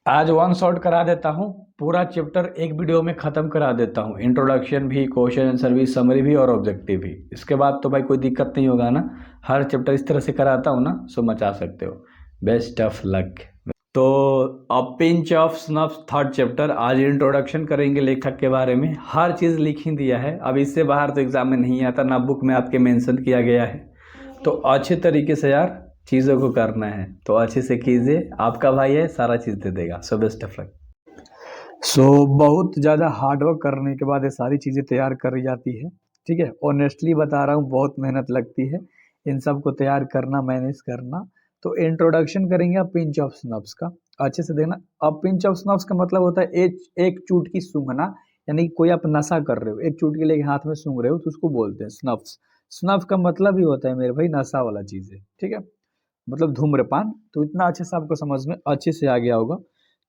आज one shot करा देता हूँ। पूरा चैप्टर एक वीडियो में ख़त्म करा देता हूँ, इंट्रोडक्शन भी, क्वेश्चन आंसर भी, समरी भी और ऑब्जेक्टिव भी। इसके बाद तो भाई कोई दिक्कत नहीं होगा ना। हर चैप्टर इस तरह से कराता हूँ ना, सो मचा सकते हो। Best of luck. तो अब pinch of snuffs third chapter, आज इंट्रोडक्शन करेंगे लेखक के बारे में। हर चीज़ लिख ही दिया है, अब इससे बाहर तो एग्जाम में नहीं आता ना, बुक में आपके मेंशन किया गया है। तो अच्छे तरीके से यार चीज़ों को करना है, तो अच्छे से कीजिए। आपका भाई है, सारा चीज़ दे देगा। So best of luck. So बहुत ज़्यादा हार्डवर्क करने के बाद ये सारी चीज़ें तैयार करी जाती है। ठीक है, ऑनेस्टली बता रहा हूँ, बहुत मेहनत लगती है इन सब को तैयार करना, मैनेज करना। तो इंट्रोडक्शन करेंगे अब पिंच ऑफ स्नफ्स का, अच्छे से देखना। अब पिंच ऑफ स्नफ्स का मतलब होता है एक चुटकी सूंघना, यानी कि कोई आप नशा कर रहे हो, एक चुटकी लेके हाथ में सूंघ रहे हो, तो उसको बोलते हैं स्नफ्स। स्नफ का मतलब ही होता है मेरे भाई नशा वाला चीज़ है, ठीक है, मतलब धूम्रपान। तो इतना अच्छे से आपको समझ में अच्छे से आ गया होगा।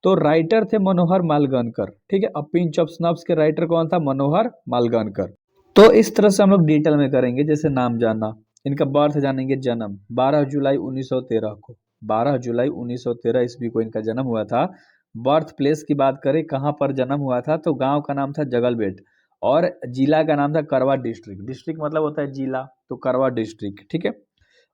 तो राइटर थे मनोहर मालगनकर, ठीक है। अब पिंच ऑफ स्नफ्स के राइटर कौन था? मनोहर मालगनकर। तो इस तरह से हम लोग डिटेल में करेंगे, जैसे नाम जाना, इनका बर्थ जानेंगे, जन्म 12 जुलाई 1913 को, 12 जुलाई 1913 ईस्वी को इनका जन्म हुआ था। बर्थ प्लेस की बात करें, कहाँ पर जन्म हुआ था, तो गांव का नाम था जगलबेट और जिला का नाम था करवा डिस्ट्रिक्ट। डिस्ट्रिक्ट मतलब होता है जिला, तो करवा डिस्ट्रिक्ट, ठीक है।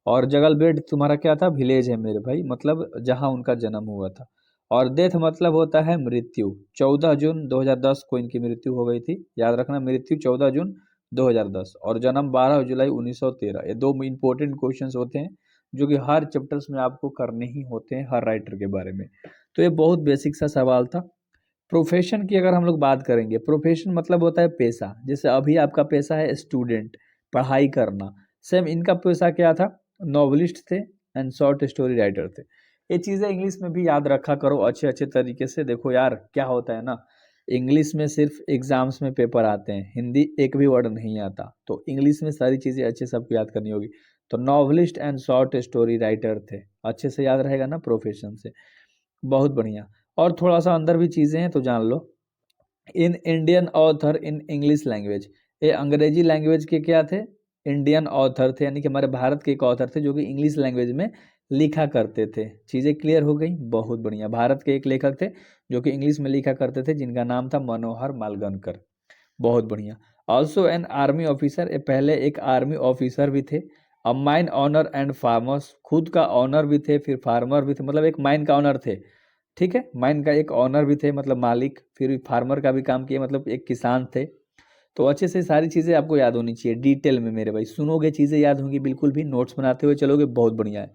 और जगलबेट तुम्हारा क्या था? विलेज है मेरे भाई, मतलब जहां उनका जन्म हुआ था। और डेथ मतलब होता है मृत्यु। 14 जून 2010 को इनकी मृत्यु हो गई थी, याद रखना, मृत्यु 14 जून 2010 और जन्म 12 जुलाई 1913। ये दो इंपॉर्टेंट क्वेश्चंस होते हैं जो कि हर चैप्टर्स में आपको करने ही होते हैं, हर राइटर के बारे में। तो ये बहुत बेसिक सा सवाल था। प्रोफेशन की अगर हम लोग बात करेंगे, प्रोफेशन मतलब होता है पेशा। जैसे अभी आपका पेशा है स्टूडेंट, पढ़ाई करना, सेम इनका पेशा क्या था? नॉवलिस्ट थे एंड शॉर्ट स्टोरी राइटर थे। ये चीज़ें इंग्लिश में भी याद रखा करो अच्छे अच्छे तरीके से। देखो यार क्या होता है ना, इंग्लिश में सिर्फ एग्जाम्स में पेपर आते हैं, हिंदी एक भी वर्ड नहीं आता, तो इंग्लिश में सारी चीज़ें अच्छे से आपको याद करनी होगी। तो novelist and short story writer थे, अच्छे से याद रहेगा ना प्रोफेशन से। बहुत बढ़िया। और थोड़ा सा अंदर भी चीज़ें हैं तो जान लो। In Indian author in English language, ये अंग्रेजी लैंग्वेज के क्या थे? इंडियन ऑथर थे, यानी कि हमारे भारत के एक ऑथर थे जो कि इंग्लिश लैंग्वेज में लिखा करते थे। चीज़ें क्लियर हो गई? बहुत बढ़िया। भारत के एक लेखक थे जो कि इंग्लिश में लिखा करते थे, जिनका नाम था मनोहर मालगनकर। बहुत बढ़िया। ऑल्सो एन आर्मी ऑफिसर, ये पहले एक आर्मी ऑफिसर भी थे। अब माइन ऑनर एंड फार्मर्स, खुद का ऑनर भी थे, फिर फार्मर भी थे, मतलब एक माइन का ऑनर थे, ठीक है। माइन का एक ऑनर भी थे, मतलब मालिक, फिर फार्मर का भी काम किए, मतलब एक किसान थे। तो अच्छे से सारी चीज़ें आपको याद होनी चाहिए डिटेल में मेरे भाई, सुनोगे चीज़ें याद होंगी बिल्कुल भी, नोट्स बनाते हुए चलोगे, बहुत बढ़िया है।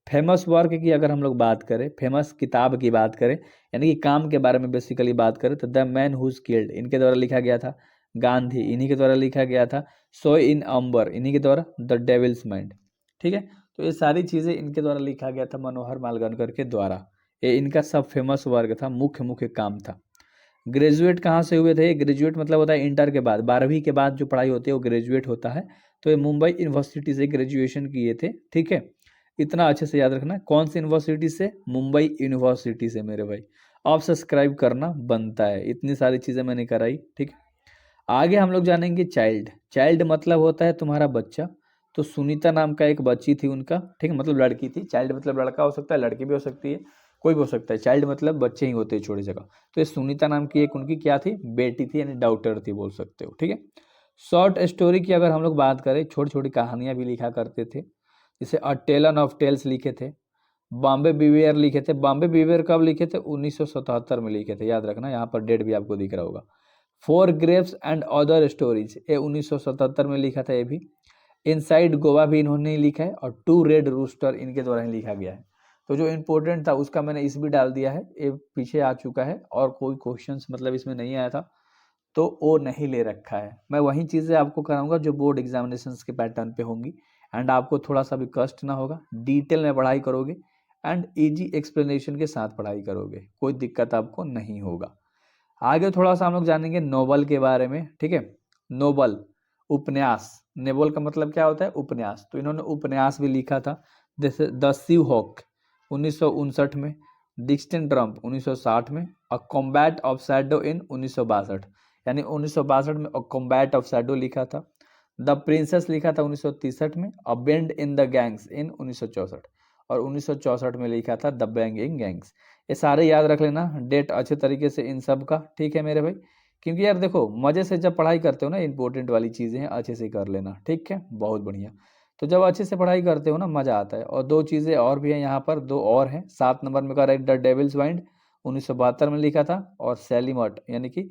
फेमस वर्क की अगर हम लोग बात करें, फेमस किताब की बात करें, यानी कि काम के बारे में बेसिकली बात करें, तो द मैन हुज किल्ड इनके द्वारा लिखा गया था। गांधी इन्हीं के द्वारा लिखा गया था। सोय इन अंबर इन्हीं के द्वारा। द डेविल्स माइंड, ठीक है। तो ये सारी चीज़ें इनके द्वारा लिखा गया था, मनोहर मालगनकर के द्वारा। ये इनका सब फेमस वर्क था, मुख्य मुख्य काम था। ग्रेजुएट कहाँ से हुए थे? ग्रेजुएट मतलब होता है इंटर के बाद, 12वीं के बाद जो पढ़ाई होती है वो ग्रेजुएट होता है। तो ये मुंबई यूनिवर्सिटी से ग्रेजुएशन किए थे, ठीक है। इतना अच्छे से याद रखना, कौन सी यूनिवर्सिटी से? मुंबई यूनिवर्सिटी से मेरे भाई। अब सब्सक्राइब करना बनता है, इतनी सारी चीज़ें मैंने कराई, ठीक है। आगे हम लोग जानेंगे चाइल्ड। चाइल्ड मतलब होता है तुम्हारा बच्चा। तो सुनीता नाम का एक बच्ची थी उनका, ठीक है, मतलब लड़की थी। चाइल्ड मतलब लड़का हो सकता है, लड़की भी हो सकती है, कोई भी हो सकता है। चाइल्ड मतलब बच्चे ही होते हैं छोटी जगह। तो ये सुनीता नाम की एक उनकी क्या थी? बेटी थी, यानी डॉटर थी बोल सकते हो, ठीक है। शॉर्ट स्टोरी की अगर हम लोग बात करें, छोटी छोटी कहानियां भी लिखा करते थे, जैसे अ टेलन ऑफ टेल्स लिखे थे। बॉम्बे बिवेयर लिखे थे। बॉम्बे बिवेयर कब लिखे थे? 1977 में लिखे थे, याद रखना, यहाँ पर डेट भी आपको दिख रहा होगा। Four grapes and other stories, ये 1977 में लिखा था ये भी। इनसाइड गोवा भी इन्होंने ही लिखा है, और टू रेड रूस्टर इनके द्वारा ही लिखा गया है। तो जो इम्पोर्टेंट था उसका मैंने इस भी डाल दिया है, ये पीछे आ चुका है, और कोई क्वेश्चंस मतलब इसमें नहीं आया था तो वो नहीं ले रखा है। मैं वही चीज़ें आपको कराऊंगा जो बोर्ड एग्जामिनेशंस के पैटर्न पे होंगी, एंड आपको थोड़ा सा भी कष्ट ना होगा, डिटेल में पढ़ाई करोगे एंड इजी एक्सप्लेनेशन के साथ पढ़ाई करोगे, कोई दिक्कत आपको नहीं होगा। आगे थोड़ा सा हम लोग जानेंगे नोबल के बारे में, ठीक है। नोबल उपन्यास, नोबल का मतलब क्या होता है? उपन्यास। तो इन्होंने उपन्यास भी लिखा था, जैसे द सीव हॉक 1959 में, डिक्सन ड्रम्प 1960 में, अ कॉम्बैट ऑफ शैडो इन 1962, यानी 1962 में अ कॉम्बैट ऑफ शैडो लिखा था। द प्रिंसेस लिखा था 1963 में, अ बेंड इन द गैंग्स इन 1964, और 1964 में लिखा था द बैंगिंग गैंग्स। ये सारे याद रख लेना, डेट अच्छे तरीके से इन सब का, ठीक है मेरे भाई। क्योंकि यार देखो मज़े से जब पढ़ाई करते हो ना, इंपॉर्टेंट वाली चीज़ें हैं अच्छे से कर लेना, ठीक है, बहुत बढ़िया। तो जब अच्छे से पढ़ाई करते हो ना मज़ा आता है। और दो चीज़ें और भी हैं यहाँ पर, दो और हैं। 7 नंबर में करेक्ट द डेविल्स वाइंड 1972 में लिखा था, और सैलीमर्ट यानी कि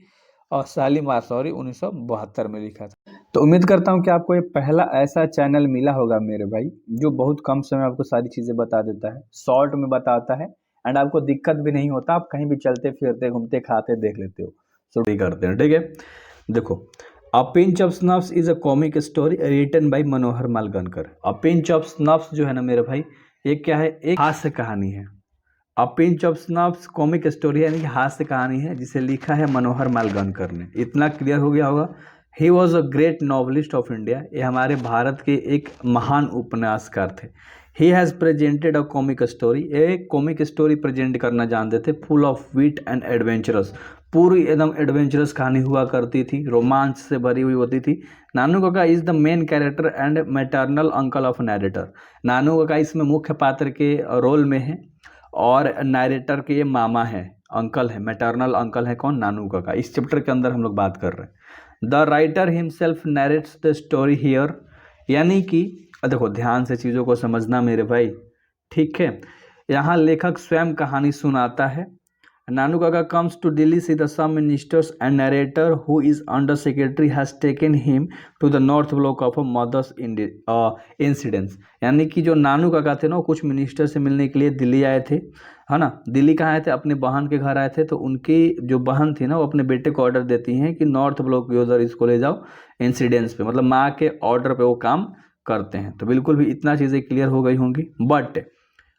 और शालीमार सॉरी 1972 में लिखा था। तो उम्मीद करता हूँ कि आपको ये पहला ऐसा चैनल मिला होगा मेरे भाई जो बहुत कम समय में आपको सारी चीज़ें बता देता है, शॉर्ट में बताता है, एंड आपको दिक्कत भी नहीं होता, आप कहीं भी चलते फिरते घूमते खाते देख लेते हो। सो ठीक करते हैं, ठीक है। देखो, a pinch of snuffs is a comic story written by Manohar Malgonkar. A pinch of snuffs जो है ना मेरे भाई, ये क्या है, एक हास्य कहानी है। A pinch of snuffs comic story यानी कि हास्य कहानी है, जिसे लिखा है मनोहर मालगनकर ने। इतना क्लियर हो गया होगा। He was a great novelist of India, ये हमारे भारत के एक महान उपन्यासकार थे। He has presented a comic story, एक कॉमिक स्टोरी प्रेजेंट करना जानते थे, full of wit and adventurous, पूरी एकदम एडवेंचरस कहानी हुआ करती थी, रोमांच से भरी हुई होती थी। Nanu Kaka is the main character and maternal uncle of narrator. Nanu Kaka इसमें मुख्य पात्र के रोल में है, और नैरेटर के ये मामा हैं, अंकल है, मैटरनल अंकल है कौन, नानू काका। इस चैप्टर के अंदर हम लोग बात कर रहे हैं। The writer himself narrates the story here, यानी कि देखो ध्यान से चीज़ों को समझना मेरे भाई, ठीक है। यहाँ लेखक स्वयं कहानी सुनाता है। नानू काका comes to Delhi see the some ministers and narrator who is under secretary has taken him to the north block of a mother's incidents। यानी कि जो नानू काका थे ना, वो कुछ मिनिस्टर से मिलने के लिए दिल्ली आए थे, है ना। दिल्ली कहाँ आए थे, अपने बहन के घर आए थे। तो उनकी जो बहन थी ना, वो अपने बेटे को ऑर्डर देती हैं कि नॉर्थ ब्लॉक के उधर इसको ले जाओ इंसिडेंट्स पे, मतलब माँ के ऑर्डर पे वो काम करते हैं। तो बिल्कुल भी इतना चीज़ें क्लियर हो गई होंगी।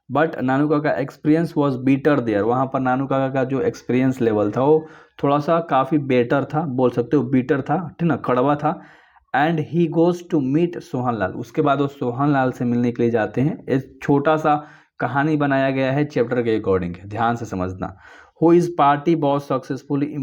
बट नानू काका का एक्सपीरियंस वॉज बीटर देयर, वहाँ पर नानू काका का जो एक्सपीरियंस लेवल था वो थोड़ा सा काफ़ी बेटर था, बोल सकते हो बीटर था, ठीक ना, कड़वा था। And he goes to meet Sohan Lal, उसके बाद वो सोहन लाल से मिलने के लिए जाते हैं। एक छोटा सा कहानी बनाया गया है चैप्टर के अकॉर्डिंग, ध्यान से समझना। Who is party boss successfully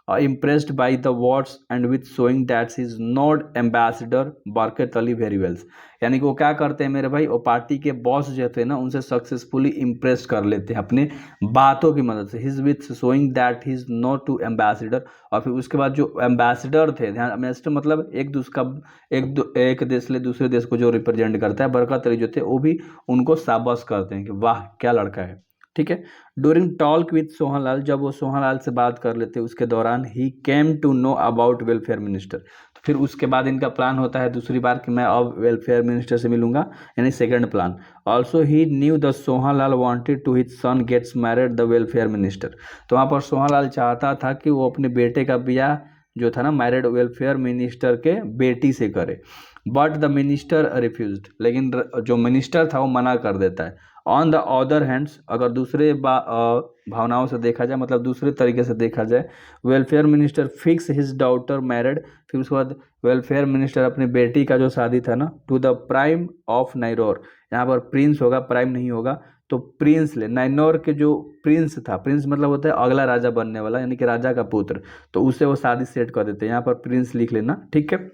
impressed by the words and with showing that he is not ambassador Barkat Ali very Wales. यानी कि वो क्या करते हैं मेरे भाई, वो पार्टी के बॉस जो थे ना, उनसे सक्सेसफुली इम्प्रेस कर लेते हैं अपने बातों की मदद से। His with showing that he is not to ambassador. और फिर उसके बाद जो एम्बेसडर थे, ध्यान, एम्बेसडर मतलब एक देश से दूसरे देश को जो रिप्रेजेंट करता है, बरकत अली जो थे वो भी उनको शाबाश करते हैं कि वाह क्या लड़का है, ठीक है। डूरिंग टॉक विथ सोहनलाल, जब वो सोहनलाल से बात कर लेते उसके दौरान, he came to know about welfare minister. तो फिर उसके बाद इनका प्लान होता है दूसरी बार कि मैं अब वेलफेयर मिनिस्टर से मिलूंगा, यानी second plan. Also he knew the Sohanlal wanted to his son gets married the welfare minister. तो वहाँ पर सोहनलाल चाहता था कि वो अपने बेटे का ब्याह जो था ना, मैरिड वेलफेयर मिनिस्टर के बेटी से करे। बट द मिनिस्टर रिफ्यूज्ड, लेकिन जो मिनिस्टर था वो मना कर देता है। ऑन द अदर हैंड्स, अगर दूसरे भावनाओं से देखा जाए, मतलब दूसरे तरीके से देखा जाए, welfare minister fix his daughter married. फिर उसके बाद वेलफेयर मिनिस्टर अपनी बेटी का जो शादी था ना, टू द प्राइम ऑफ नाइरोर, यहाँ पर प्रिंस होगा, प्राइम नहीं होगा, तो प्रिंस ले, नाइनोर के जो प्रिंस था, प्रिंस मतलब होता है अगला राजा बनने वाला, यानी कि राजा का पुत्र, तो उससे वो शादी सेट कर देते हैं, यहाँ पर प्रिंस लिख लेना, ठीक है।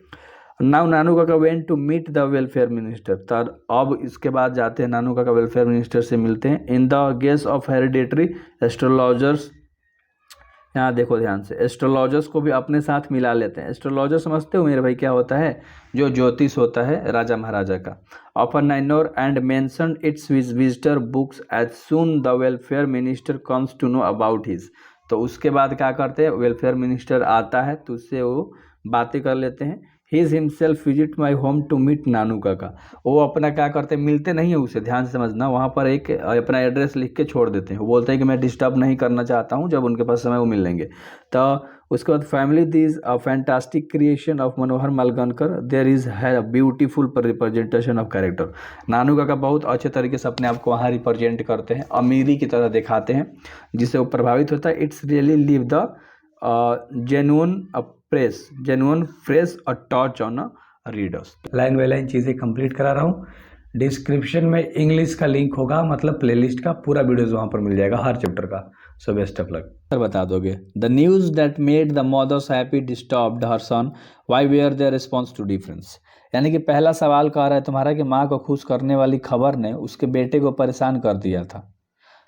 Now Nanu Kaka went to meet the welfare minister, तब अब इसके बाद जाते हैं नानू काका वेलफेयर मिनिस्टर से मिलते हैं। In the guess of hereditary astrologers, यहाँ देखो ध्यान से, एस्ट्रोलॉजर्स को भी अपने साथ मिला लेते हैं। एस्ट्रोलॉजर समझते हो मेरे भाई क्या होता है, जो ज्योतिष होता है राजा महाराजा का। ऑफर नाइनोर and mention its visitor books as soon the welfare minister comes to know about his. तो उसके बाद क्या करते हैं, वेलफेयर मिनिस्टर आता है तो उससे वो बातें कर लेते हैं। His himself visit my home to meet Nanu Kaka, वो अपना क्या करते हैं, मिलते नहीं है उसे, ध्यान से समझना, वहाँ पर एक अपना एड्रेस लिख के छोड़ देते हैं। वो बोलते हैं कि मैं डिस्टर्ब नहीं करना चाहता हूँ, जब उनके पास समय वो मिल लेंगे। तो उसके बाद family this a fantastic creation of Manohar Malgonkar, there is है beautiful representation of character. Nanu Kaka बहुत अच्छे तरीके से अपने आप को वहाँ रिप्रेजेंट करते हैं, अमीरी की तरह दिखाते हैं, जिससे वो प्रभावित होता है। It's really live the genuine fresh और touch on readers. Line by line चीज़ें कंप्लीट करा रहा हूँ। डिस्क्रिप्शन में इंग्लिश का लिंक होगा, मतलब प्लेलिस्ट का पूरा वीडियोस वहाँ पर मिल जाएगा हर चैप्टर का। So best of luck. Sir बता दोगे, the news that made the mothers happy disturbed her son, why were their response to difference. यानी कि पहला सवाल कह रहा है तुम्हारा कि माँ को खुश करने वाली खबर ने उसके बेटे को परेशान कर दिया था।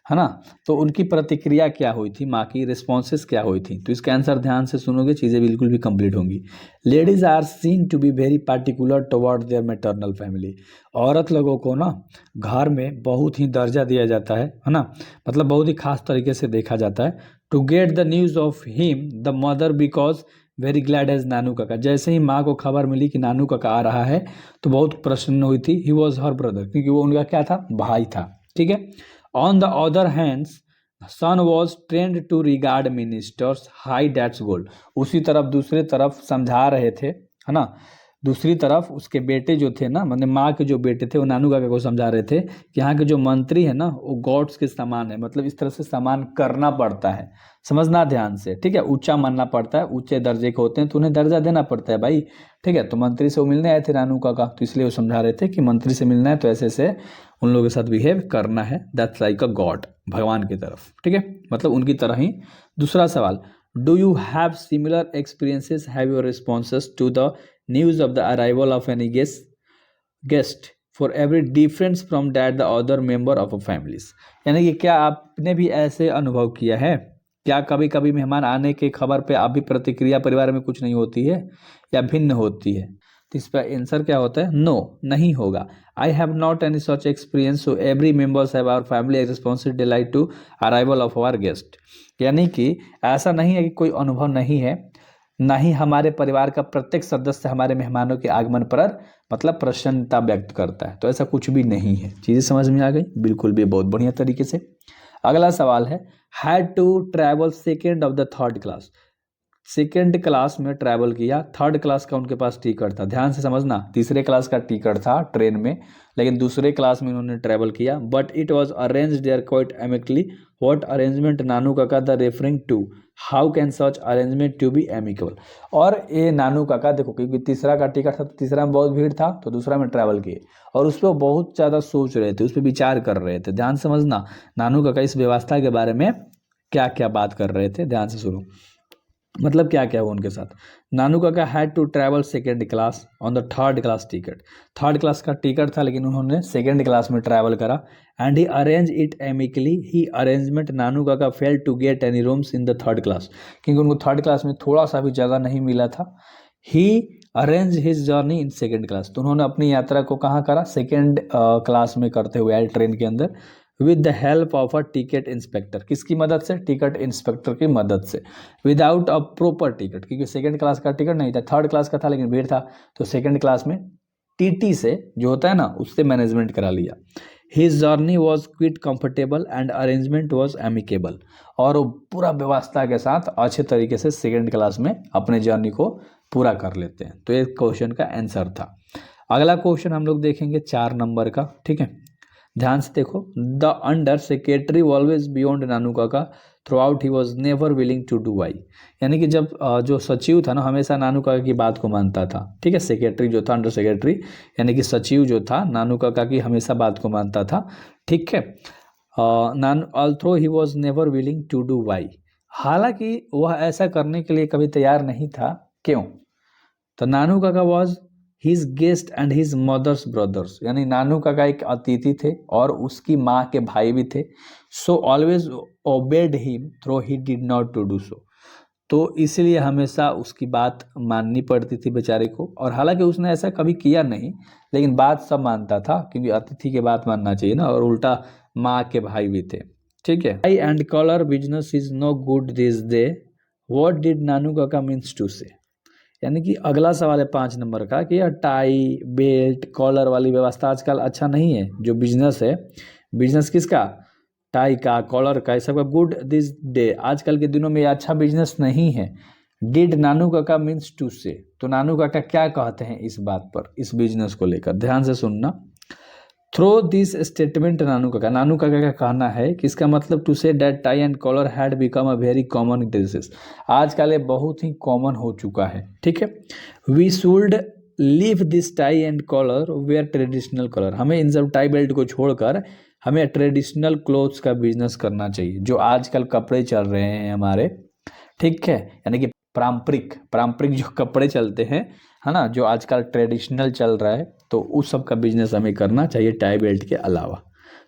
है ना। तो उनकी प्रतिक्रिया क्या हुई थी, माँ की रिस्पॉन्सेस क्या हुई थी, तो इसका आंसर ध्यान से सुनोगे चीज़ें बिल्कुल भी कंप्लीट होंगी। Ladies are seen to be very particular toward their maternal family. औरत लोगों को ना घर में बहुत ही दर्जा दिया जाता है ना, मतलब बहुत ही खास तरीके से देखा जाता है। To get the news of him the mother because very glad as Nanu Kaka. जैसे ही माँ को खबर मिली कि नानू काका आ रहा है तो बहुत प्रसन्न हुई थी। ही वॉज हर ब्रदर, क्योंकि वो उनका क्या था, भाई था, ठीक है। On the other hands son was trained to regard ministers high that's gold. उसी तरफ दूसरी तरफ समझा रहे थे, है ना, दूसरी तरफ उसके बेटे जो थे ना, मतलब माँ के जो बेटे थे वो नानू काका को समझा रहे थे कि यहाँ के जो मंत्री है ना वो गॉड्स के समान है, मतलब इस तरह से सम्मान करना पड़ता है, समझना ध्यान से, ठीक है। ऊंचा मानना पड़ता है, ऊंचे दर्जे के होते हैं तो उन्हें दर्जा देना पड़ता है भाई, ठीक है। तो मंत्री से वो मिलने आए थे नानू काका, तो इसलिए वो समझा रहे थे कि मंत्री से मिलना है तो ऐसे ऐसे उन लोगों के साथ बिहेव करना है, दैट्स लाइक अ गॉड, भगवान की तरफ, ठीक है, मतलब उनकी तरह ही। दूसरा सवाल, do you have similar experiences, have your responses to the news of the arrival of any guest for every difference from that the other member of a families. यानी कि क्या आपने भी ऐसे अनुभव किया है, क्या कभी कभी मेहमान आने के खबर पे आप भी प्रतिक्रिया परिवार में कुछ नहीं होती है या भिन्न होती है, तो इस पर आंसर क्या होता है, नो, नहीं होगा। I have not any such experience, so every members have our family responsive delight to arrival of our guest. यानी कि ऐसा नहीं है कि कोई अनुभव नहीं है, ना ही हमारे परिवार का प्रत्येक सदस्य हमारे मेहमानों के आगमन पर मतलब प्रसन्नता व्यक्त करता है, तो ऐसा कुछ भी नहीं है। चीज़ें समझ में आ गई, बिल्कुल भी, बहुत बढ़िया तरीके से। अगला सवाल है, had to travel second of the third class. Second class में ट्रैवल किया, थर्ड क्लास का उनके पास टिकट था, ध्यान से समझना, तीसरे क्लास का टिकट था ट्रेन में, लेकिन दूसरे क्लास में उन्होंने ट्रैवल किया। But it was arrange there quite amicably, what arrangement Nanu Kaka the referring to, how can such arrangement to be amicable. और ये नानू काका देखो, क्योंकि तीसरा का टिकट था तो तीसरा में बहुत भीड़ था तो दूसरा में ट्रैवल किए, और उस पर बहुत ज़्यादा सोच रहे थे, उस पर विचार कर रहे थे। ध्यान समझना नानू काका इस व्यवस्था के बारे में क्या क्या बात कर रहे थे, ध्यान से सुनो, मतलब क्या क्या हुआ उनके साथ। Nanu Kaka had to travel second class on the third class ticket. Third class का टिकट था लेकिन उन्होंने सेकेंड क्लास में ट्रैवल करा। And he arrange it amicably, he arrangement Nanu Kaka fail to get any rooms in the third class, क्योंकि उनको third class में थोड़ा सा भी जगह नहीं मिला था। He arrange his journey in second class, तो उन्होंने अपनी यात्रा को कहाँ करा, सेकेंड क्लास में करते हुए आए ट्रेन के अंदर, with the help of a ticket inspector. किसकी मदद से, टिकट इंस्पेक्टर की मदद से। विदाउट अ प्रॉपर टिकट, क्योंकि सेकंड क्लास का टिकट नहीं था, थर्ड क्लास का था लेकिन भीड़ था, तो सेकंड क्लास में टीटी से जो होता है ना उससे मैनेजमेंट करा लिया। His journey was quit comfortable and arrangement was amicable, और वो पूरा व्यवस्था के साथ अच्छे तरीके से सेकेंड क्लास में अपने जर्नी को पूरा कर लेते हैं। तो ये क्वेश्चन का आंसर था। अगला क्वेश्चन हम लोग देखेंगे 4 नंबर का, ठीक है, ध्यान से देखो। The under secretary always beyond Nanu Kaka throughout, he was never willing to do why. यानी कि जब जो सचिव था ना हमेशा नानू काका की बात को मानता था, ठीक है। सेक्रेटरी जो था, अंडर सेक्रेटरी यानी कि सचिव जो था, नानू काका की हमेशा बात को मानता था, ठीक है। Although he was never willing to do why, हालांकि वह ऐसा करने के लिए कभी तैयार नहीं था, क्यों, तो Nanu Kaka was his guest and his mother's brothers, यानी नानू काका एक अतिथि थे और उसकी माँ के भाई भी थे। So always obeyed him through he did not to do so, तो इसलिए हमेशा उसकी बात माननी पड़ती थी बेचारे को, और हालांकि उसने ऐसा कभी किया नहीं लेकिन बात सब मानता था, क्योंकि अतिथि की बात मानना चाहिए ना, और उल्टा माँ के भाई भी थे, ठीक है। Tie and collar business is no good this day, what did Nanu Kaka means to से। यानी कि अगला सवाल है 5 नंबर का कि यह टाई बेल्ट कॉलर वाली व्यवस्था आजकल अच्छा नहीं है। जो बिजनेस है, बिजनेस किसका, टाई का, कॉलर का, इस सबका गुड दिस डे, आजकल के दिनों में ये अच्छा बिजनेस नहीं है। Did Nanu Kaka means to से, तो नानू काका क्या कहते हैं इस बात पर, इस बिजनेस को लेकर, ध्यान से सुनना। थ्रो दिस स्टेटमेंट नानू काका का कहना है कि इसका मतलब to say that tie and collar had become a very common dresses, आजकल ये बहुत ही कॉमन हो चुका है, ठीक है। We should leave this tie and collar were traditional colour, हमें इन सब टाई बेल्ट को छोड़कर हमें ट्रेडिशनल क्लोथ्स का बिजनेस करना चाहिए, जो आजकल कपड़े चल रहे हैं हमारे, ठीक है, यानी कि पारंपरिक पारंपरिक जो कपड़े चलते हैं, है ना, जो आजकल ट्रेडिशनल चल रहा है, तो उस सब का बिजनेस हमें करना चाहिए टाई बेल्ट के अलावा।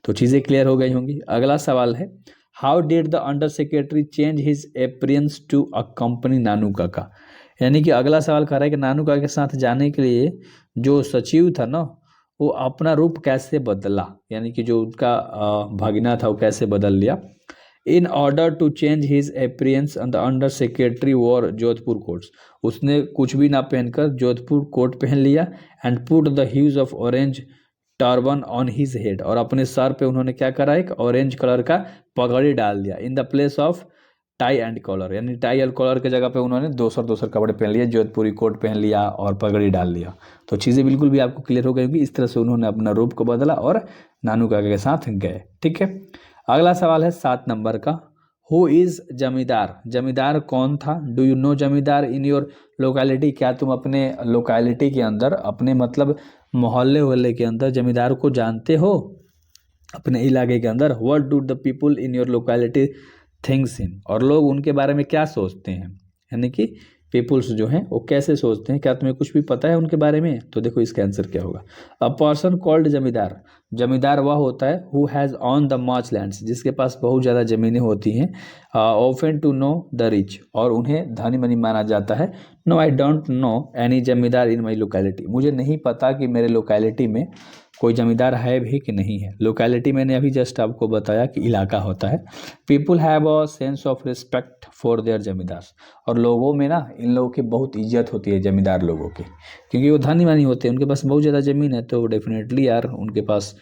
तो चीज़ें क्लियर हो गई होंगी। अगला सवाल है, how did the under secretary change his appearance to accompany Nanu Kaka. यानी कि अगला सवाल कह रहा है कि नानू काका के साथ जाने के लिए जो सचिव था ना, वो अपना रूप कैसे बदला, यानी कि जो उनका भगीना था वो कैसे बदल लिया। In order to change his appearance the under secretary wore Jodhpur coats. उसने कुछ भी ना पहनकर जोधपुर कोट पहन लिया। And put the huge of orange turban on his head, और अपने सर पे उन्होंने क्या करा, एक ऑरेंज कलर का पगड़ी डाल दिया। In the place of tie and collar, यानी टाई और कॉलर के जगह पे उन्होंने दूसर दूसर कपड़े पहन लिए, जोधपुरी कोट पहन लिया और पगड़ी डाल लिया। तो चीज़ें बिल्कुल भी आपको क्लियर हो गई होगी। इस तरह से उन्होंने अपना रूप को बदला और नानू काका के साथ गए। ठीक है, अगला सवाल है 7 नंबर का, हु इज जमींदार। जमींदार कौन था। डू यू नो जमींदार इन योर लोकेलिटी। क्या तुम अपने लोकेलिटी के अंदर, अपने मतलब मोहल्ले वहल्ले के अंदर जमींदार को जानते हो, अपने इलाके के अंदर। What do the people in your locality things him, और लोग उनके बारे में क्या सोचते हैं, यानी कि पीपुल्स जो हैं वो कैसे सोचते हैं, क्या तुम्हें कुछ भी पता है उनके बारे में। तो देखो इसका आंसर क्या होगा। अ पर्सन कॉल्ड जमींदार। जमींदार वह होता है who has on the much lands, जिसके पास बहुत ज़्यादा ज़मीनें होती हैं। Often to know the rich, और उन्हें धनी मनी माना जाता है। No I don't know any zamindar in my locality. मुझे नहीं पता कि मेरे लोकेलिटी में कोई जमींदार है भी कि नहीं है। लोकेलिटी मैंने अभी जस्ट आपको बताया कि इलाका होता है। People have a sense of respect for their zamindars, और लोगों में ना इन लोगों की बहुत इज्जत होती है जमींदार लोगों की, क्योंकि वो धनी मानी होते हैं, उनके पास बहुत ज़्यादा ज़मीन है, तो डेफिनेटली यार उनके पास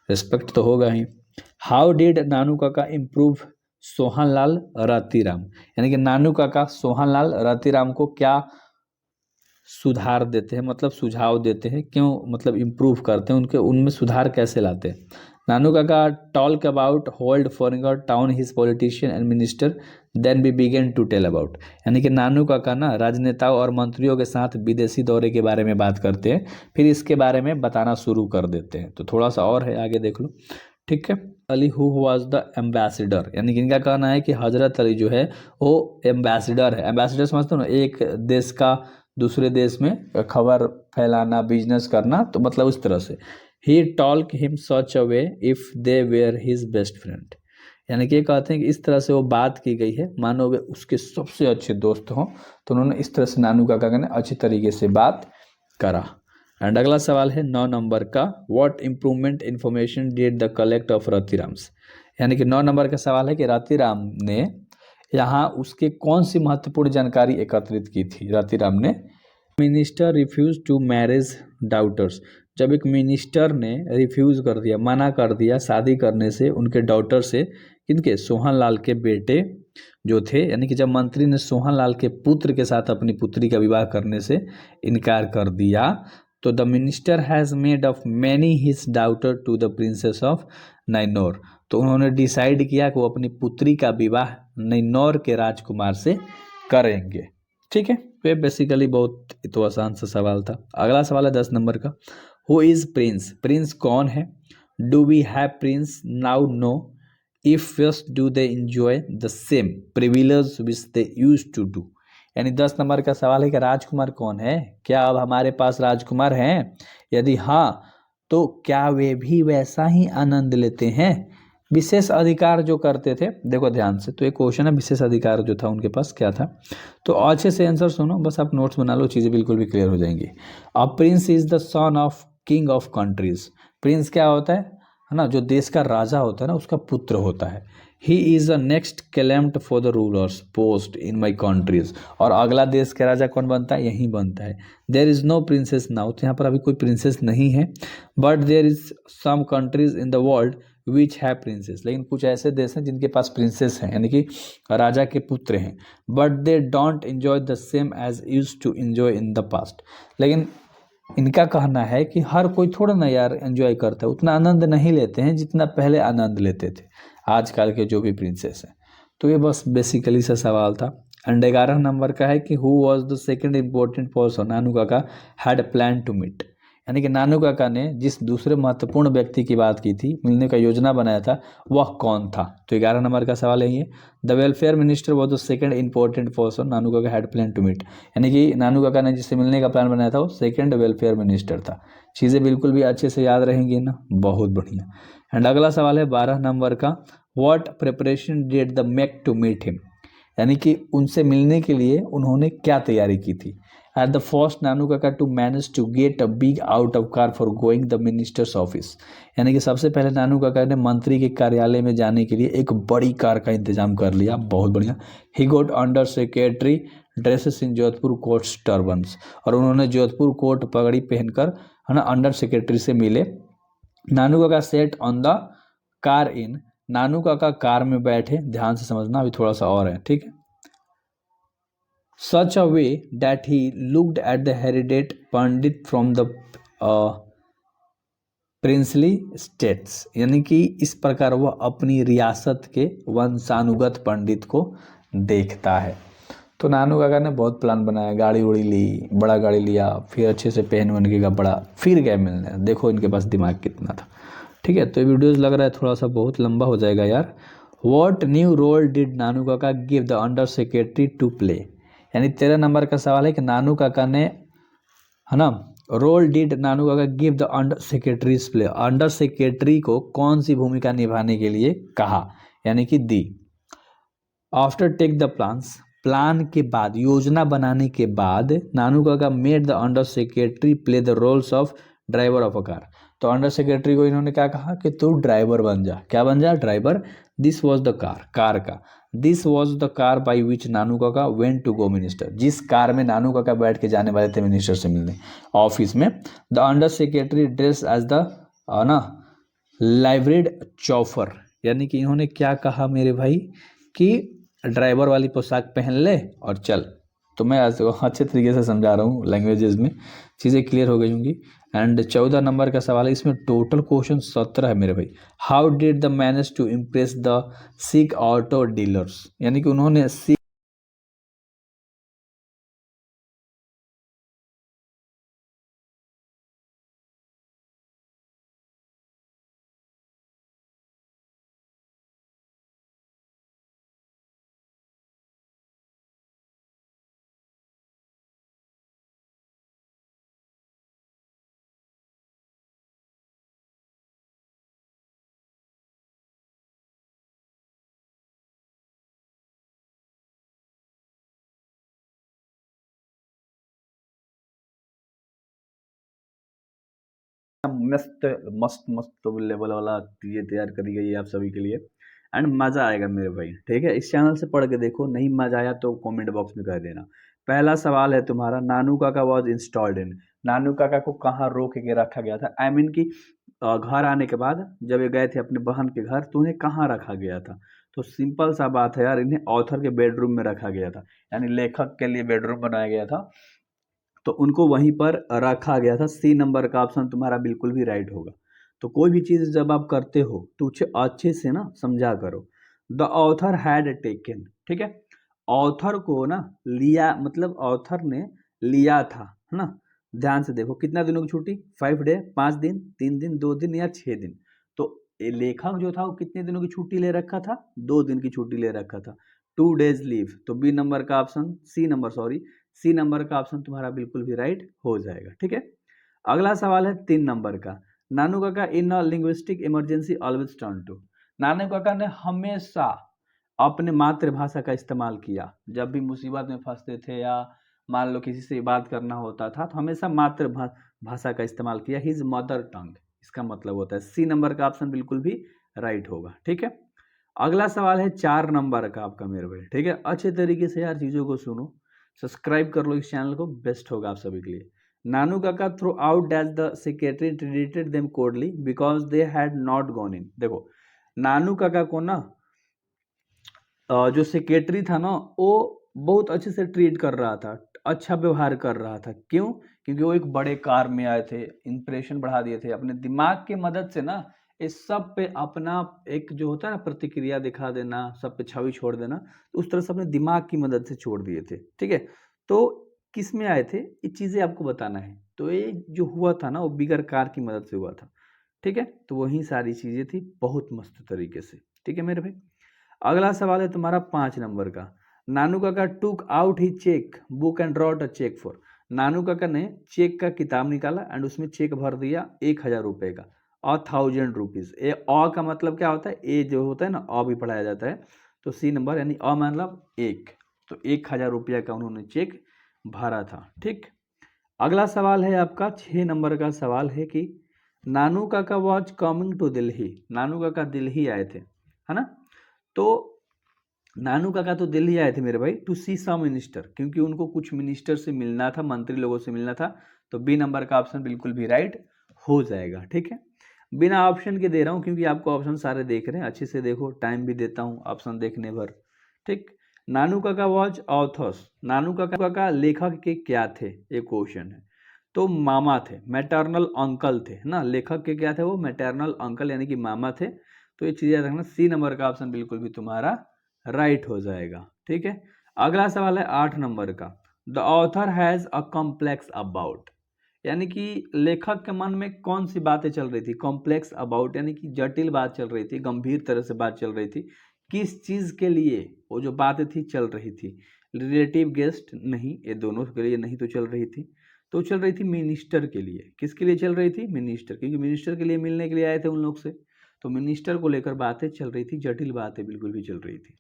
रिस्पेक्ट तो होगा ही। हाउ डिड नानू काका इम्प्रूव सोहनलाल रतिराम, यानी कि नानू काका सोहनलाल रतिराम को क्या सुधार देते हैं, मतलब सुझाव देते हैं, क्यों मतलब इम्प्रूव करते हैं, उनके उनमें सुधार कैसे लाते हैं। Nanu Kaka talk about hold foreigner town his politician and minister then be began to tell about, यानी कि नानू काका ना राजनेताओं और मंत्रियों के साथ विदेशी दौरे के बारे में बात करते हैं, फिर इसके बारे में बताना शुरू कर देते हैं। तो थोड़ा सा और है, आगे देख लो। ठीक है, Ali who was the ambassador, यानी कि इनका कहना है कि हजरत अली जो है वो एम्बेसडर है। एम्बेसडर समझते हो ना, एक देश का दूसरे देश में खबर फैलाना, बिजनेस करना, तो मतलब उस तरह से। He talk him such a way if they were his best friend, यानी कि ये कहते हैं कि इस तरह से वो बात की गई है मानो वे उसके सबसे अच्छे दोस्त हों, तो उन्होंने इस तरह से नानू काका ने अच्छी तरीके से बात करा। एंड अगला सवाल है 9 नंबर का, what improvement information did the collect of Ratirams, यानी कि 9 नंबर का सवाल है कि रतिराम ने यहाँ उसके कौन सी महत्वपूर्ण जानकारी एकत्रित की थी। रतिराम ने minister refuse to marriage daughters, जब एक मिनिस्टर ने रिफ्यूज कर दिया, मना कर दिया शादी करने से उनके डॉटर से, किनके, सोहनलाल के बेटे जो थे, यानी कि जब मंत्री ने सोहनलाल के पुत्र के साथ अपनी पुत्री का विवाह करने से इनकार कर दिया, तो the minister has made of many his daughter to the princess of Nainor, तो उन्होंने डिसाइड किया कि वो अपनी पुत्री का विवाह नैनोर के राजकुमार से करेंगे। ठीक है, तो बेसिकली बहुत तो आसान सा सवाल था। अगला सवाल है 10 नंबर का, हु इज प्रिंस, प्रिंस कौन है। Do we have prince now, no. If yes do they enjoy the same privilege which they used to do, यानी 10 नंबर का सवाल है कि राजकुमार कौन है, क्या अब हमारे पास राजकुमार हैं, यदि हाँ तो क्या वे भी वैसा ही आनंद लेते हैं, विशेष अधिकार जो करते थे। देखो ध्यान से, तो एक क्वेश्चन है विशेष अधिकार जो था उनके पास क्या था, तो अच्छे से आंसर सुनो, बस आप नोट्स बना लो, चीज़ें बिल्कुल भी क्लियर हो जाएंगी। A prince is the son of king of countries, Prince क्या होता है ना, जो देश का राजा होता है ना उसका पुत्र होता है। He is the next claimed for the rulers post in my countries, और अगला देश का राजा कौन बनता है, यही बनता है। There is no princes now, तो यहाँ पर अभी कोई प्रिंसेस नहीं है, but there is some countries in the world which है प्रिंसेस, लेकिन कुछ ऐसे देश हैं जिनके पास प्रिंसेस हैं, यानी कि राजा के पुत्र हैं। But they don't enjoy the same as use to enjoy in the past, लेकिन इनका कहना है कि हर कोई थोड़ा ना यार एंजॉय करता है, उतना आनंद नहीं लेते हैं जितना पहले आनंद लेते थे आजकल के जो भी प्रिंसेस हैं। तो ये बस बेसिकली सा सवाल था। एंड 11 नंबर का है कि who was the second important person Nanu Kaka had plan to meet, यानी कि नानू काका ने जिस दूसरे महत्वपूर्ण व्यक्ति की बात की थी, मिलने का योजना बनाया था, वह कौन था। तो 11 नंबर का सवाल है ये, the welfare minister was the second important person Nanu Kaka had plan to meet, यानी कि नानू काका ने जिससे मिलने का प्लान बनाया था वो सेकंड वेलफेयर मिनिस्टर था। चीज़ें बिल्कुल भी अच्छे से याद रहेंगी ना, बहुत बढ़िया। एंड अगला सवाल है 12 नंबर का, what preparation did the make to meet him, यानी कि उनसे मिलने के लिए उन्होंने क्या तैयारी की थी। At the first Nanu Kaka to manage to get a big out of car for going the minister's office, यानी कि सबसे पहले नानू काका ने मंत्री के कार्यालय में जाने के लिए एक बड़ी कार का इंतजाम कर लिया, बहुत बढ़िया। ही गोट अंडर सेक्रेटरी ड्रेसेस इन जोधपुर कोट्स टर्बन्स, और उन्होंने जोधपुर कोट पगड़ी पहनकर, है ना, अंडर सेक्रेटरी से मिले। Nanu Kaka set on the car in, Nanu Kaka car में बैठे, ध्यान से समझना अभी थोड़ा सा और है, ठीक है। Such a way that he looked at the hereditary pandit from the princely states, यानी कि इस प्रकार वह अपनी रियासत के वंशानुगत पंडित को देखता है। तो नानू काका ने बहुत प्लान बनाया, गाड़ी उड़ी ली, बड़ा गाड़ी लिया, फिर अच्छे से पहन वन के कपड़ा, फिर गए मिलने। देखो इनके पास दिमाग कितना था, ठीक है। तो ये वीडियोस लग रहा है थोड़ा सा बहुत लंबा हो जाएगा यार। What new role did Nanu Kaka give the under secretary to play, यानी 13 नंबर का सवाल है कि नानू काका ने, है ना, role did Nanu Kaka give the under secretaries play, under secretary को कौन सी भूमिका निभाने के लिए कहा, यानी कि दी। After take the plans, plan के बाद, योजना बनाने के बाद, Nanu Kaka made the under secretary play the roles of driver of a car, तो अंडर सेक्रेटरी को इन्होंने क्या कहा कि तू ड्राइवर बन जा, क्या बन जा, driver. This was the car, car का, this was the car by which Nanu Kaka went to go minister, जिस कार में नानू काका बैठ के जाने वाले थे मिनिस्टर से मिलने ऑफिस में। The under secretary dress as the, ना, लाइब्रेड चौफर, यानी कि इन्होंने क्या कहा मेरे भाई कि ड्राइवर वाली पोशाक पहन ले और चल। तो मैं अच्छे तरीके से समझा रहा हूँ, लैंग्वेजेस में चीज़ें क्लियर हो गई होंगी। एंड 14 नंबर का सवाल है, इसमें टोटल क्वेश्चन 17 है मेरे भाई। How did the manage to impress the sick auto dealers, यानी कि उन्होंने मस्त मस्त मस्त लेवल वाला चीज़ें तैयार करी गई है आप सभी के लिए, एंड मज़ा आएगा मेरे भाई, ठीक है। इस चैनल से पढ़ के देखो, नहीं मज़ा आया तो कमेंट बॉक्स में कह देना। पहला सवाल है तुम्हारा, नानू Kaka was installed in, Nanu काका को कहाँ रोक के रखा गया था, आई मीन कि घर आने के बाद जब ये गए थे अपने बहन के घर तो उन्हें कहाँ रखा गया था। तो सिंपल सा बात है यार, इन्हें ऑथर के बेडरूम में रखा गया था, यानी लेखक के लिए बेडरूम बनाया गया था, तो उनको वहीं पर रखा गया था। सी नंबर का ऑप्शन तुम्हारा बिल्कुल भी राइट होगा। तो कोई भी चीज़ जब आप करते हो तो उसे अच्छे से ना समझा करो। द ऑथर हैड टेकन, ठीक है, ऑथर को ना लिया, मतलब ऑथर ने लिया था, है ना। ध्यान से देखो, कितना दिनों की छुट्टी, 5 डे, 5 दिन, 3 दिन, 2 दिन या 6 दिन। तो ये लेखक जो था वो कितने दिनों की छुट्टी ले रखा था, 2 दिन की छुट्टी ले रखा था, 2 डेज लीव। तो बी नंबर का option, C number sorry, C number का ऑप्शन तुम्हारा बिल्कुल भी राइट हो जाएगा, ठीक है। अगला सवाल है 3 नंबर का, Nanu Kaka in a linguistic emergency always turn to, Nanu Kaka ने हमेशा अपने मातृभाषा का इस्तेमाल किया, जब भी मुसीबत में फंसते थे या मान लो किसी से बात करना होता था तो हमेशा मातृभाषा का इस्तेमाल किया, हिज मदर टंग, इसका मतलब होता है सी नंबर का ऑप्शन बिल्कुल भी राइट होगा, ठीक है। अगला सवाल है 4 नंबर का आपका मेरे भाई, ठीक है। अच्छे तरीके से यार चीज़ों को सुनो, सब्सक्राइब कर लो इस चैनल को, बेस्ट होगा आप सभी के लिए। नानू Kaka through out dash the secretary treated them coldly because they had not gone in, देखो नानू काका को ना जो सेक्रेटरी था ना वो बहुत अच्छे से ट्रीट कर रहा था, अच्छा व्यवहार कर रहा था, क्यों, क्योंकि वो एक बड़े कार में आए थे, इंप्रेशन बढ़ा दिए थे, अपने दिमाग की मदद से ना इस सब पे अपना एक जो होता है ना प्रतिक्रिया दिखा देना, सब पे छवि छोड़ देना, तो उस तरह से अपने दिमाग की मदद से छोड़ दिए थे, ठीक है। तो किस में आए थे ये चीज़ें आपको बताना है, तो ये जो हुआ था ना वो बिगर कार की मदद से हुआ था, ठीक है। तो वही सारी चीज़ें थी बहुत मस्त तरीके से, ठीक है मेरे भाई। अगला सवाल है तुम्हारा 5 नंबर का, Nanu Kaka took out he chequebook and drew a cheque for, Nanu Kaka ने चेक का किताब निकाला एंड उसमें चेक भर दिया 1,000 रुपए का, 1000 रुपीज़। ए अ का मतलब क्या होता है, ए जो होता है ना अ भी पढ़ाया जाता है, तो सी नंबर यानी अ मतलब एक, तो 1000 रुपया का उन्होंने चेक भरा था। ठीक, अगला सवाल है आपका 6 नंबर का सवाल है कि Nanu Kaka was coming to Delhi, नानू काका दिल्ली आए थे, है ना। तो नानू काका तो दिल्ली आए थे मेरे भाई टू सी सम मिनिस्टर, क्योंकि उनको कुछ मिनिस्टर से मिलना था, मंत्री लोगों से मिलना था, तो बी नंबर का ऑप्शन बिल्कुल भी राइट हो जाएगा। ठीक है, बिना ऑप्शन के दे रहा हूँ क्योंकि आपको ऑप्शन सारे देख रहे हैं, अच्छे से देखो, टाइम भी देता हूँ ऑप्शन देखने भर। ठीक, नानू काका वॉज ऑथर्स, नानू काका का लेखक के क्या थे, एक क्वेश्चन है। तो मामा थे, मैटरनल अंकल थे ना, लेखक के क्या थे वो, मैटरनल अंकल यानी कि मामा थे। तो ये चीज़ याद रखना, सी नंबर का ऑप्शन बिल्कुल भी तुम्हारा राइट हो जाएगा। ठीक है, अगला सवाल है 8 नंबर का, the author has a complex about, यानी कि लेखक के मन में कौन सी बातें चल रही थी, कॉम्प्लेक्स अबाउट यानी कि जटिल बात चल रही थी, गंभीर तरह से बात चल रही थी, किस चीज़ के लिए वो जो बातें थी चल रही थी, रिलेटिव गेस्ट नहीं, ये दोनों के लिए नहीं तो चल रही थी, तो चल रही थी मिनिस्टर के लिए। किसके लिए चल रही थी, मिनिस्टर, क्योंकि मिनिस्टर के लिए मिलने के लिए आए थे उन लोग से, तो मिनिस्टर को लेकर बातें चल रही थी, जटिल बातें बिल्कुल भी चल रही थी।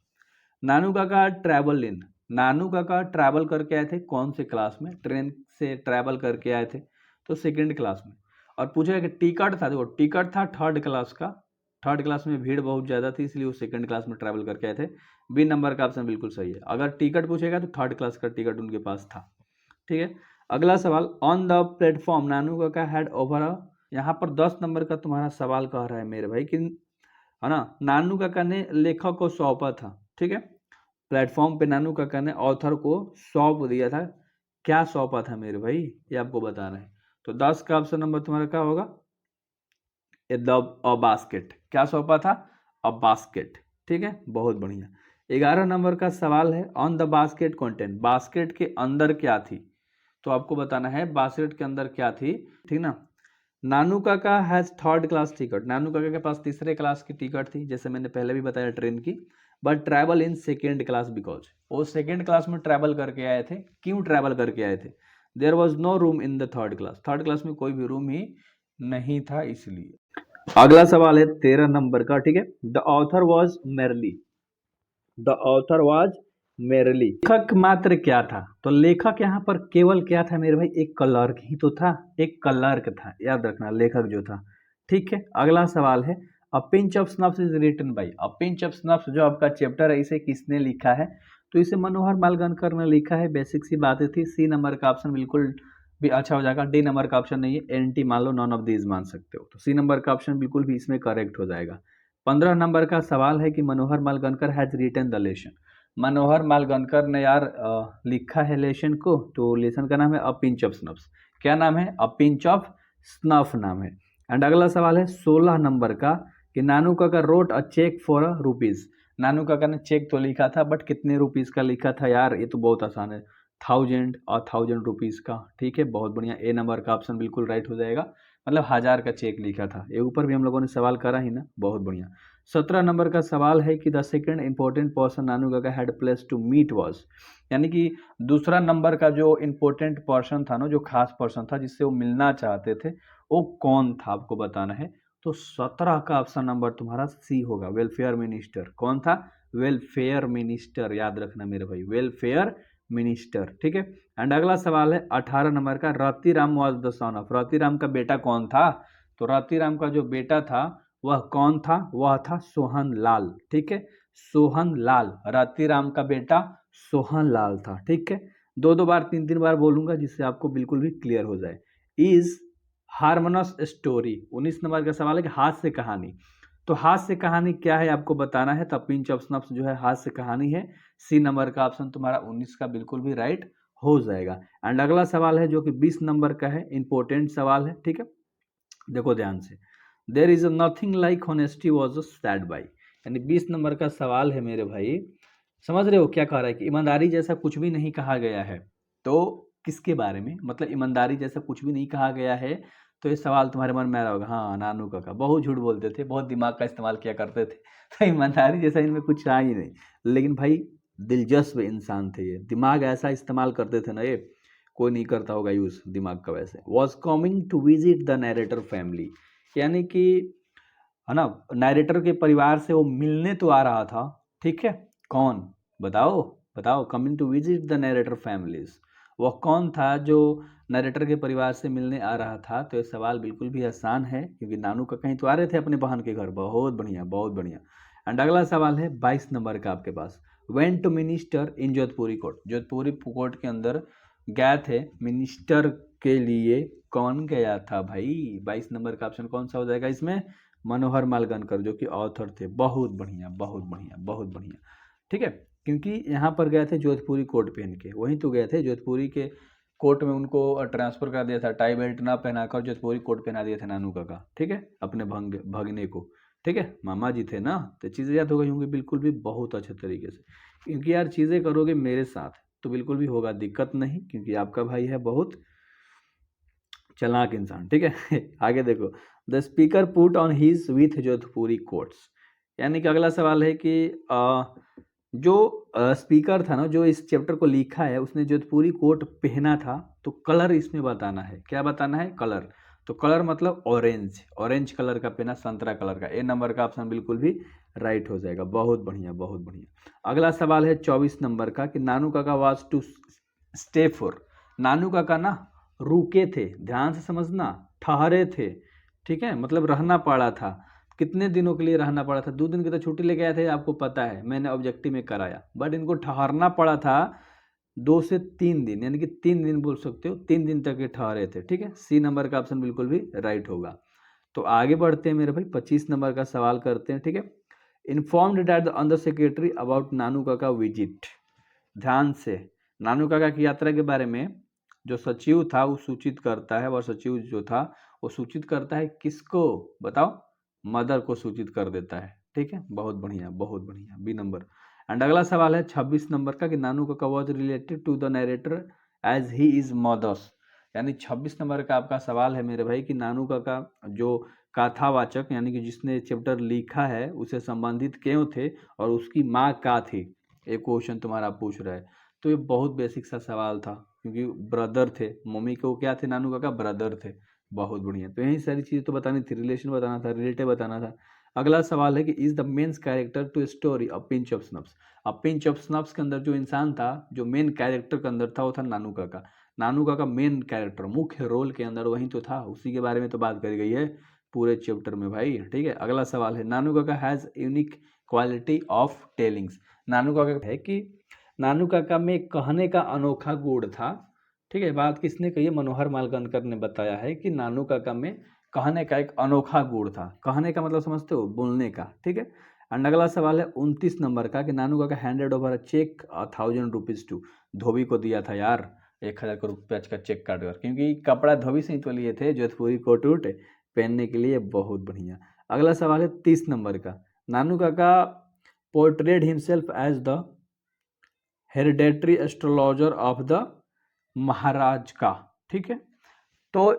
नानू काका ट्रैवल इन, नानू काका ट्रैवल करके आए थे कौन से क्लास में, ट्रेन से ट्रैवल करके आए थे, तो सेकंड क्लास में। और पूछा कि टिकट था, देखो टिकट था थर्ड क्लास का, थर्ड क्लास में भीड़ बहुत ज़्यादा थी इसलिए वो सेकंड क्लास में ट्रैवल करके आए थे। बी नंबर का ऑप्शन बिल्कुल सही है, अगर टिकट पूछेगा तो थर्ड क्लास का टिकट उनके पास था। ठीक है, अगला सवाल, on the platform Nanu Kaka had over a, यहाँ पर 10 नंबर का तुम्हारा सवाल कह रहा है मेरे भाई कि, है ना, नानू काका ने लेखक को सौंपा था। ठीक है, प्लेटफॉर्म पे नानू काका ने ऑथर को सौंप दिया था, क्या सौंपा था मेरे भाई, ये आपको बताना है। तो 10 का ऑप्शन नंबर तुम्हारा क्या होगा, अ बास्केट, क्या सौंपा था, अ बास्केट। ठीक है, बहुत बढ़िया। 11 नंबर का सवाल है, on the basket content, basket के अंदर क्या थी, तो आपको बताना है बास्केट के अंदर क्या थी। ठीक ना, नानू काका हैज थर्ड क्लास टिकट, नानू काका के पास तीसरे क्लास की टिकट थी, जैसे मैंने पहले भी बताया ट्रेन की, but travel in second class because वो सेकेंड क्लास में ट्रैवल करके आए थे। क्यों ट्रैवल करके आए थे, there was no room in the third class में कोई भी रूम ही नहीं था इसलिए। अगला सवाल है 13 नंबर का। ठीक है, the author was merely, the author was merely, लेखक मात्र क्या था, तो लेखक यहाँ पर केवल क्या था मेरे भाई, एक क्लर्क ही तो था, एक क्लर्क था, याद रखना लेखक जो था। ठीक है, अगला सवाल है, a pinch of snuffs is written by, a pinch of snuffs जो आपका चैप्टर है इसे किसने लिखा है, तो इसे मनोहर मालगणकर ने लिखा है, बेसिक सी बातें थी। सी नंबर का ऑप्शन बिल्कुल भी अच्छा हो जाएगा, डी नंबर का ऑप्शन नहीं है, एनटी मान लो, नॉन ऑफ दीज मान सकते हो, तो सी नंबर का ऑप्शन बिल्कुल भी इसमें करेक्ट हो जाएगा। 15 नंबर का सवाल है कि मनोहर मालगणकर हैज रिटन द लेसन, मनोहर मालगणकर ने यार लिखा है लेसन को, तो लेसन का नाम है अ पिंच ऑफ स्नफ्स, क्या नाम है, अ पिंच ऑफ स्नफ नाम है। एंड अगला सवाल है 16 नंबर का कि Nanu Kaka wrote a cheque for a rupees, Nanu Kaka ने चेक तो लिखा था बट कितने रुपीज का लिखा था यार, ये तो बहुत आसान है, 1000 रुपीज का। ठीक है, बहुत बढ़िया, ए नंबर का ऑप्शन बिल्कुल राइट हो जाएगा, मतलब 1000 का चेक लिखा था, ये ऊपर भी हम लोगों ने सवाल करा ही ना, बहुत बढ़िया। 17 नंबर का सवाल है कि the second important person Nanu Kaka had place to meet was, यानी कि दूसरा नंबर का जो इंपॉर्टेंट पर्सन था ना, जो खास पर्सन था जिससे वो मिलना चाहते थे, वो कौन था आपको बताना है। तो 17 का ऑप्शन नंबर तुम्हारा सी होगा, वेलफेयर मिनिस्टर। कौन था, वेलफेयर मिनिस्टर, याद रखना मेरे भाई, वेलफेयर मिनिस्टर। ठीक है, एंड अगला सवाल है 18 नंबर का, Ratiram was the son of, Ratiram का बेटा कौन था, तो रतिराम का जो बेटा था वह कौन था, वह था सोहन लाल। ठीक है, सोहन लाल, रतिराम का बेटा सोहन लाल था। ठीक है, दो दो बार तीन तीन बार बोलूंगा जिससे आपको बिल्कुल भी क्लियर हो जाए। इज हार्मोनस स्टोरी, 19 नंबर का सवाल है कि हास्य कहानी, तो हास्य कहानी क्या है आपको बताना है, तब पिंच ऑफ स्नफ्स जो है हास्य कहानी है। सी नंबर का ऑप्शन तुम्हारा 19 का बिल्कुल भी राइट हो जाएगा। एंड अगला सवाल है जो कि 20 नंबर का है, इंपॉर्टेंट सवाल है। ठीक है, देखो ध्यान से, there is nothing like honesty was sad by, यानी 20 नंबर का सवाल है मेरे भाई, समझ रहे हो क्या कह रहा है कि ईमानदारी जैसा कुछ भी नहीं कहा गया है, तो किसके बारे में, मतलब ईमानदारी जैसा कुछ भी नहीं कहा गया है, तो ये सवाल तुम्हारे मन में आ रहा होगा, हाँ नानू काका बहुत झूठ बोलते थे, बहुत दिमाग का इस्तेमाल किया करते थे, तो ईमानदारी जैसा इनमें कुछ रहा ही नहीं, लेकिन भाई दिलचस्प इंसान थे ये, दिमाग ऐसा इस्तेमाल करते थे ना ये, कोई नहीं करता होगा यूज दिमाग का वैसे। Was coming to visit the narrator family, यानी कि है ना, नरेटर के परिवार से वो मिलने तो आ रहा था, ठीक है, कौन, बताओ बताओ, coming to visit the narrator families, वह कौन था जो नरेटर के परिवार से मिलने आ रहा था? तो ये सवाल बिल्कुल भी आसान है, क्योंकि नानू का कहीं तो आ रहे थे अपने बहन के घर। बहुत बढ़िया, बहुत बढ़िया। एंड अगला सवाल है 22 नंबर का आपके पास। Went to minister in Jodhpuri coat, Jodhpuri coat के अंदर गए थे मिनिस्टर के लिए, कौन गया था भाई? 22 नंबर का ऑप्शन कौन सा हो जाएगा इसमें? मनोहर मालगनकर, जो कि ऑथर थे। बहुत बढ़िया, बहुत बढ़िया, बहुत बढ़िया, ठीक है। क्योंकि यहाँ पर गए थे जोधपुरी कोट पहन के, वहीं तो गए थे जोधपुरी के कोट में, उनको ट्रांसफर कर दिया था, टाई बेल्ट ना पहनाकर जोधपुरी कोट पहना दिया था नानू काका, ठीक है, अपने भगने को, ठीक है, मामा जी थे ना, तो चीज़ें याद हो गई होंगी बिल्कुल भी, बहुत अच्छे तरीके से। क्योंकि यार चीज़ें करोगे मेरे साथ तो बिल्कुल भी होगा दिक्कत नहीं, क्योंकि आपका भाई है बहुत चालाक इंसान, ठीक है। आगे देखो, the speaker put on his with Jodhpuri quotes, यानी कि अगला सवाल है कि जो स्पीकर था ना, जो इस चैप्टर को लिखा है, उसने जोधपुरी कोट पहना था, तो कलर इसमें बताना है। क्या बताना है? कलर। तो कलर मतलब ऑरेंज, ऑरेंज कलर का पहना, संतरा कलर का। ए नंबर का ऑप्शन बिल्कुल भी राइट हो जाएगा। बहुत बढ़िया, बहुत बढ़िया। अगला सवाल है 24 नंबर का कि नानू काका was to stay for, Nanu काका ना रुके थे, ध्यान से समझना, ठहरे थे, ठीक है, मतलब रहना पड़ा था। कितने दिनों के लिए रहना पड़ा था? 2 दिन की तो छुट्टी लेके आए थे, आपको पता है, मैंने ऑब्जेक्टिव में कराया, बट इनको ठहरना पड़ा था 2 से 3 दिन, यानी कि 3 दिन बोल सकते हो, 3 दिन तक ये ठहरे थे, ठीक है। सी नंबर का ऑप्शन बिल्कुल भी राइट होगा। तो आगे बढ़ते हैं मेरे भाई, 25 नंबर का सवाल करते हैं, ठीक है। Informed that the under secretary about Nanu Kaka visit, ध्यान से, नानू काका की यात्रा के बारे में जो सचिव था वो सूचित करता है, और सचिव जो था वो सूचित करता है किसको? बताओ, मदर को सूचित कर देता है, ठीक है। बहुत बढ़िया, बहुत बढ़िया, बी नंबर। एंड अगला सवाल है 26 नंबर का कि Nanu Kaka was related to the narrator as he is mother's, यानी 26 नंबर का आपका सवाल है मेरे भाई कि नानू काका जो कथावाचक, यानी कि जिसने चैप्टर लिखा है, उसे संबंधित क्यों थे, और उसकी माँ का थी? एक क्वेश्चन तुम्हारा पूछ रहा है। तो ये बहुत बेसिक सा सवाल था, क्योंकि ब्रदर थे, मम्मी को क्या थे नानू काका? ब्रदर थे। बहुत बढ़िया। तो यही सारी चीज़ तो बतानी थी, रिलेशन बताना था, रिलेटिव बताना था। अगला सवाल है कि is the main character to story a pinch of snuffs, a pinch of snuffs के अंदर जो इंसान था, जो मेन कैरेक्टर के अंदर था, वो था नानू काका। नानू काका मेन कैरेक्टर, मुख्य रोल के अंदर वहीं तो था, उसी के बारे में तो बात करी गई है पूरे चैप्टर में भाई, ठीक है। अगला सवाल है Nanu Kaka has unique quality of tellings, Nanu Kaka है कि नानू काका में कहने का अनोखा गुण था, ठीक है। बात किसने कही है? मनोहर मालगनकर ने बताया है कि नानू काका में कहने का एक अनोखा गुण था। कहने का मतलब समझते हो? बोलने का, ठीक है। एंड अगला सवाल है 29 नंबर का कि Nanu Kaka handed over a cheque 1000 rupees to, धोबी को दिया था यार 1000 रुपये का चेक काट कर, क्योंकि कपड़ा धोबी से ही तो लिए थे जोधपुरी कोट उट पहनने के लिए। बहुत बढ़िया। अगला सवाल है 30 नंबर का, Nanu Kaka portrayed himself as the hereditary astrologer of the Maharaj का, ठीक है। तो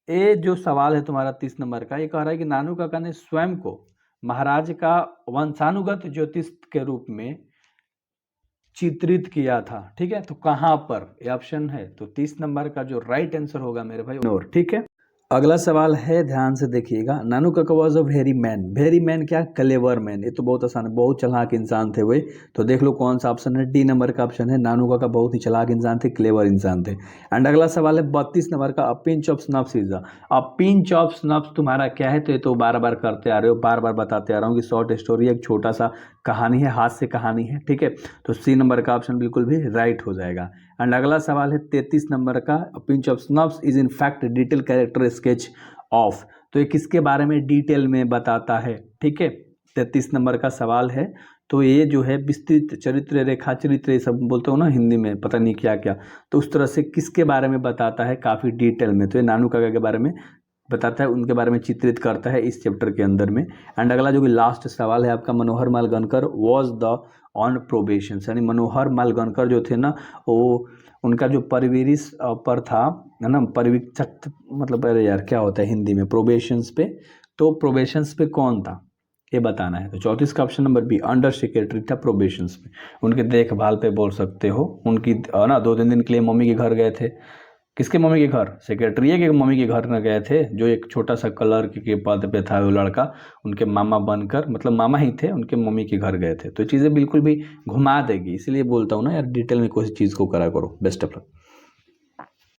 ये जो सवाल है तुम्हारा 30 नंबर का, ये कह रहा है कि नानू काका ने स्वयं को महाराज का वंशानुगत ज्योतिष के रूप में चित्रित किया था, ठीक है। तो कहाँ पर? ये ऑप्शन है, तो 30 नंबर का जो राइट आंसर होगा मेरे भाई, नोर, ठीक है। अगला सवाल है, ध्यान से देखिएगा, Nanu Kaka was a very man, very man क्या? Clever man. ये तो बहुत आसान है, बहुत चालाक इंसान थे वे। तो देख लो कौन सा ऑप्शन है, डी नंबर का ऑप्शन है, नानू काका बहुत ही चालाक इंसान थे, क्लेवर इंसान थे। एंड अगला सवाल है 32 नंबर का, अ pinch of snuffs is a pinch of snuffs तुम्हारा क्या है? तो ये तो बार बार करते आ रहे हो, बार बार बताते आ रहा हूँ कि शॉर्ट स्टोरी, एक छोटा सा कहानी है, हाथ से कहानी है, ठीक है। तो सी नंबर का ऑप्शन बिल्कुल भी राइट हो जाएगा। एंड अगला सवाल है 33 नंबर का, pinch of snuffs is in fact detail character sketch of, तो ये किसके बारे में डिटेल में बताता है, ठीक है। 33 नंबर का सवाल है। तो ये जो है विस्तृत चरित्र रेखा, चरित्र, ये सब बोलते हो ना हिंदी में, पता नहीं क्या क्या, तो उस तरह से किसके बारे में बताता है काफ़ी डिटेल में? तो ये नानू काका के बारे में बताता है, उनके बारे में चित्रित करता है इस चैप्टर के अंदर में। एंड अगला जो कि लास्ट सवाल है आपका, मनोहर मालगनकर वॉज द ऑन प्रोबेशन, यानी मनोहर मालगनकर जो थे ना, वो उनका जो परिवीरिश पर था, है ना, परिवीक्षक, मतलब अरे यार क्या होता है हिंदी में, प्रोबेशंस पे, तो प्रोबेशंस पे कौन था ये बताना है। तो 34 का option number B, under secretary था प्रोबेशंस पे, उनके देखभाल पे बोल सकते हो, उनकी ना 2-3 दिन के लिए मम्मी के घर गए थे, किसके मम्मी के घर, सेक्रेटरी के मम्मी के घर में गए थे, जो एक छोटा सा क्लर्क के पद पे था वो लड़का, उनके मामा बनकर, मतलब मामा ही थे, उनके मम्मी के घर गए थे। तो चीज़ें बिल्कुल भी घुमा देगी, इसलिए बोलता हूँ ना यार, डिटेल में कोई चीज़ को करा करो। Best of luck.